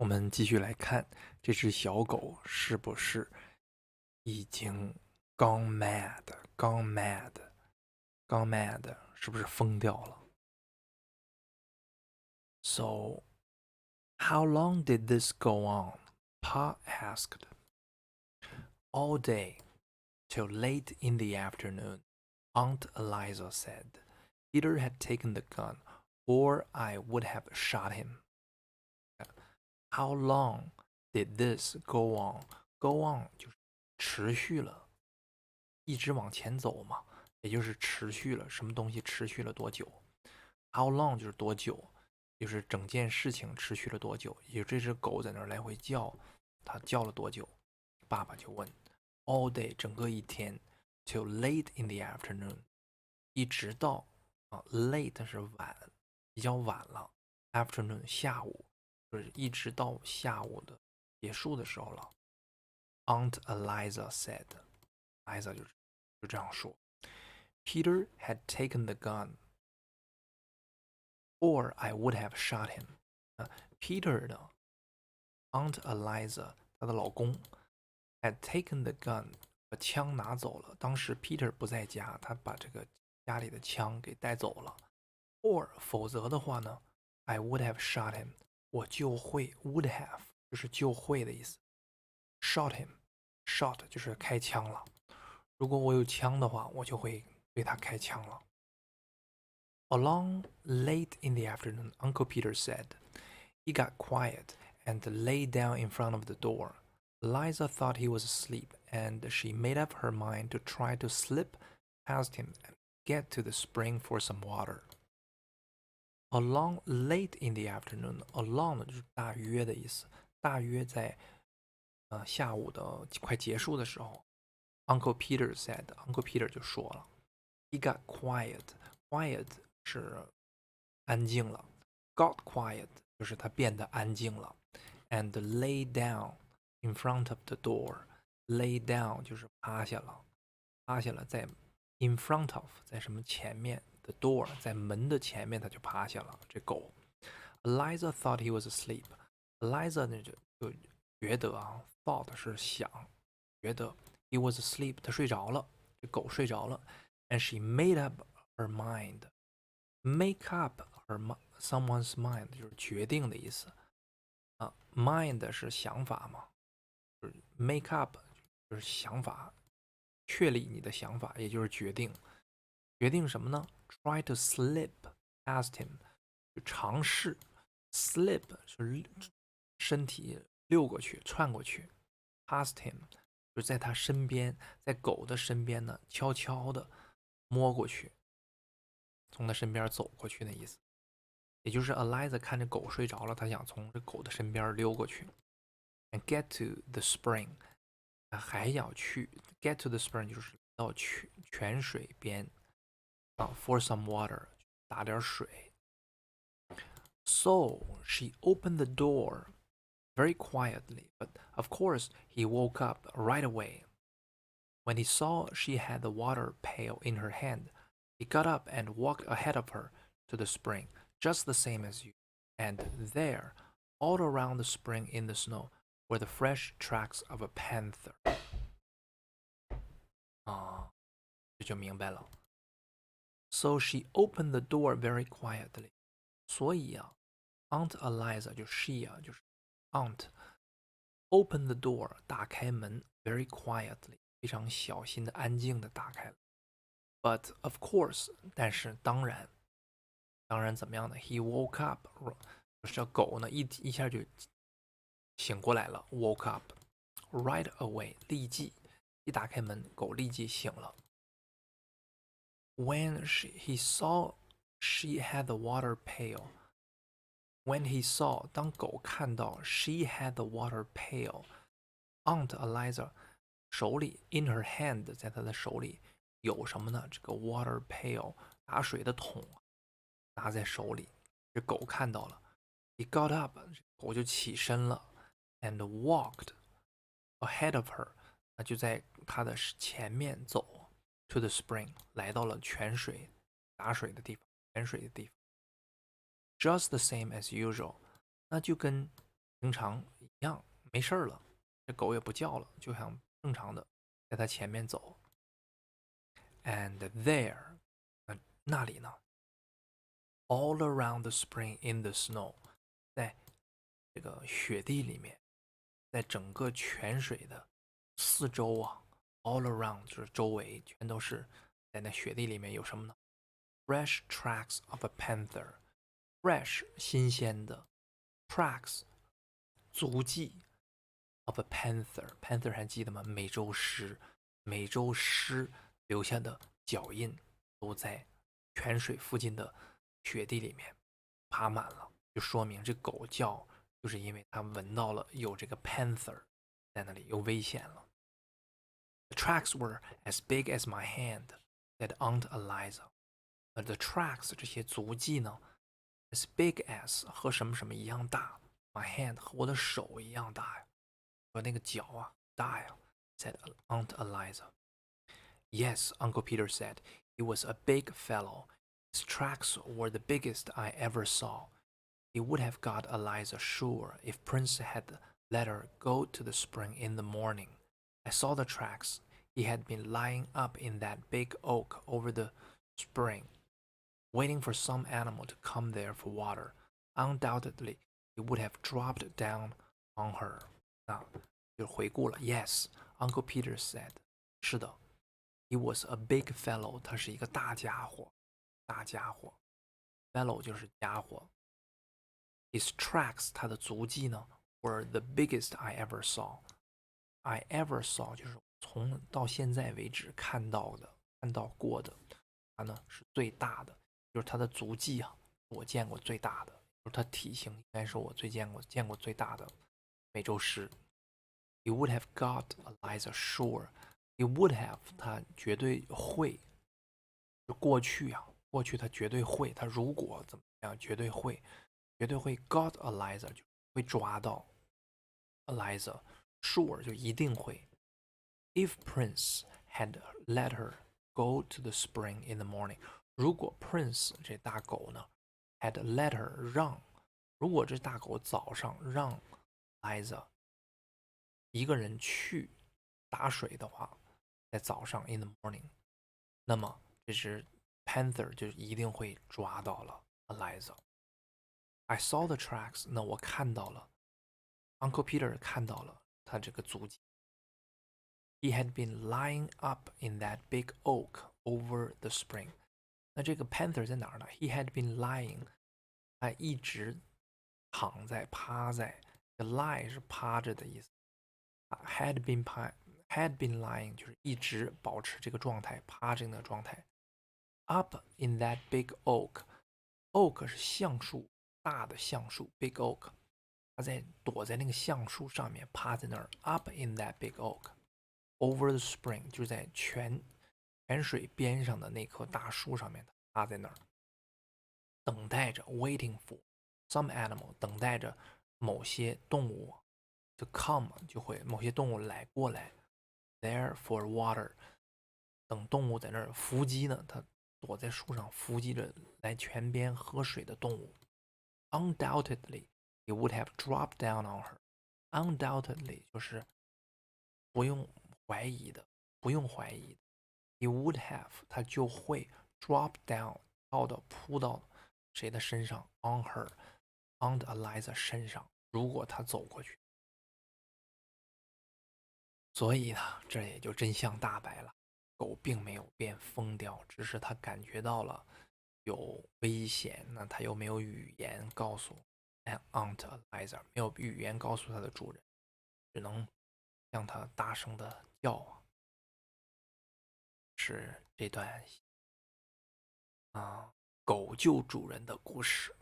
我们继续来看这只小狗是不是已经gone mad，gone mad，是不是疯掉了？So, how long did this go on? Pa asked. All day, till late in the afternoon, Aunt Eliza said. Peter had taken the gun, or I would have shot him. How long did this go on? Go on 就是持续了，一直往前走嘛，也就是持续了，什么东西持续了多久 ？How long 就是多久，就是整件事情持续了多久，也就这只狗在那儿来回叫，它叫了多久？爸爸就问，all day 整个一天，till late in the afternoon，一直到late 是晚，比较晚了，afternoon 下午，就是一直到下午的结束的时候了。Aunt Eliza said，Eliza 就这样说。Peter had taken the gun, or I would have shot him. Peter 呢，Aunt Eliza 她的老公 had taken the gun，把枪拿走了。当时 Peter 不在家，他把这个家里的枪给带走了。Or 否则的话呢，I would have shot him，我就会 would have 就是就会的意思。Shot him，shot 就是开枪了。如果我有枪的话，我就会对他开枪了。Along late in the afternoon, Uncle Peter said. He got quiet and lay down in front of the door. Liza thought he was asleep, and she made up her mind to try to slip past him and get to the spring for some water. Along late in the afternoon, along 就是大约的意思，大约在下午的快结束的时候。Uncle Peter said, Uncle Peter 就说了 ，He got quiet. Quiet 是安静了 ，got quiet 就是他变得安静了 ，and lay down in front of the door. Lay down 就是趴下了，趴下了在 in front of 在什么前面 the door 在门的前面，他就趴下了。这狗 ，Eliza thought he was asleep. Eliza 呢就觉得啊，thought 是想，觉得 he was asleep， 他睡着了，这狗睡着了。And she made up her mind. Make up her someone's mind 就是决定的意思啊。Mind 是想法嘛，就是 make up 就是想法，确立你的想法，也就是决定。决定什么呢？Try to slip past him，就尝试 slip 就是身体溜过去、窜过去 ，past him 就在他身边，在狗的身边呢，悄悄的摸过去，从他身边走过去的意思。也就是 Eliza 看着狗睡着了，他想从这狗的身边溜过去。And get to the spring，还要去 get to the spring 就是到泉水边for some water 打点水。So she opened the door very quietly, but of course he woke up right away. When he saw she had the water pail in her hand, he got up and walked ahead of her to the spring, just the same as you. And there, all around the spring in the snow, were the fresh tracks of a panther. 这就明白了。So she opened the door very quietly. 所以啊，Aunt Eliza 就 she 啊，就是 Aunt open the door 打开门 very quietly 非常小心的、安静的打开了。But of course， 但是当然怎么样呢 ？He woke up， 就是这狗呢一下就醒过来了 ，woke up right away， 立即一打开门，狗立即醒了。When he saw she had the water pail. When he saw， 当狗看到 she had the water pail，Aunt Eliza 手里 in her hand， 在她的手里有什么呢？这个 water pail 打水的桶拿在手里。这狗看到了 ，he got up， 狗就起身了 ，and walked ahead of her， 那就在它的前面走 to the spring， 来到了泉水打水的地方，泉水的地方。Just the same as usual， 那就跟平常一样，没事儿了，这狗也不叫了，就想正常的在它前面走。And there，那里呢？All around the spring in the snow，在这个雪地里面，在整个泉水的四周啊，all around 就是周围全都是在那雪地里面有什么呢？Fresh tracks of a panther，fresh 新鲜的 tracks 足迹 of a panther，panther 还记得吗？美洲狮，美洲狮留下的脚印都在泉水附近的雪地里面爬满了，就说明这狗叫，就是因为它闻到了有这个 panther 在那里，有危险了。The tracks were as big as my hand, said Aunt Eliza. The tracks 这些足迹呢，as big as 和什么什么一样大，my hand 和我的手一样大呀，和那个脚啊大呀，said Aunt Eliza. Yes, Uncle Peter said. He was a big fellow. His tracks were the biggest I ever saw. He would have got Eliza sure if Prince had let her go to the spring in the morning. I saw the tracks. He had been lying up in that big oak over the spring, waiting for some animal to come there for water. Undoubtedly, he would have dropped down on her. 啊，就回顾了。Yes, Uncle Peter said. 是的。He was a big fellow， 他是一个大家伙，大家伙。Fellow 就是家伙。His tracks， 他的足迹呢，were the biggest I ever saw。I ever saw 就是从到现在为止看到的、看到过的，它呢是最大的，就是它的足迹啊，我见过最大的，就是它体型应该是我见过最大的美洲狮。He would have got Eliza sure. He would have， 他绝对会，就过去啊，过去他绝对会，他如果怎么样，绝对会，绝对会 got Eliza， 就会抓到 Eliza。Sure 就一定会。If Prince had let her go to the spring in the morning， 如果 Prince 这大狗呢 had let her 让，如果这大狗早上让 Eliza 一个人去打水的话，在早上 in the morning， 那么这只 panther 就一定会抓到了 Eliza。I saw the tracks， 那我看到了 Uncle Peter 看到了他这个足迹。He had been lying up in that big oak over the spring。那这个 panther 在哪儿呢 ？He had been lying， 他一直躺在、趴在。lie 是趴着的意思。had been lying 就是一直保持这个状态，趴着的状态。Up in that big oak，oak 是橡树，大的橡树 ，big oak。他躲在那个橡树上面，趴在那儿。Up in that big oak，over the spring 就是在泉水边上的那棵大树上面，趴在那儿，等待着 ，waiting for some animal， 等待着某些动物。to come 就会某些动物过来 there for water， 等动物在那儿伏击呢，它躲在树上伏击着来泉边喝水的动物。Undoubtedly it would have dropped down on her。 Undoubtedly 就是不用怀疑的，不用怀疑的。It would have 它就会 drop down 扑到谁的身上 on her on Eliza 身上，如果他走过去。所以呢，这也就真相大白了，狗并没有变疯掉，只是它感觉到了有危险，那它又没有语言告诉 Aunt Eliza， 没有语言告诉它的主人，只能向它大声的叫啊。是这段狗救主人的故事。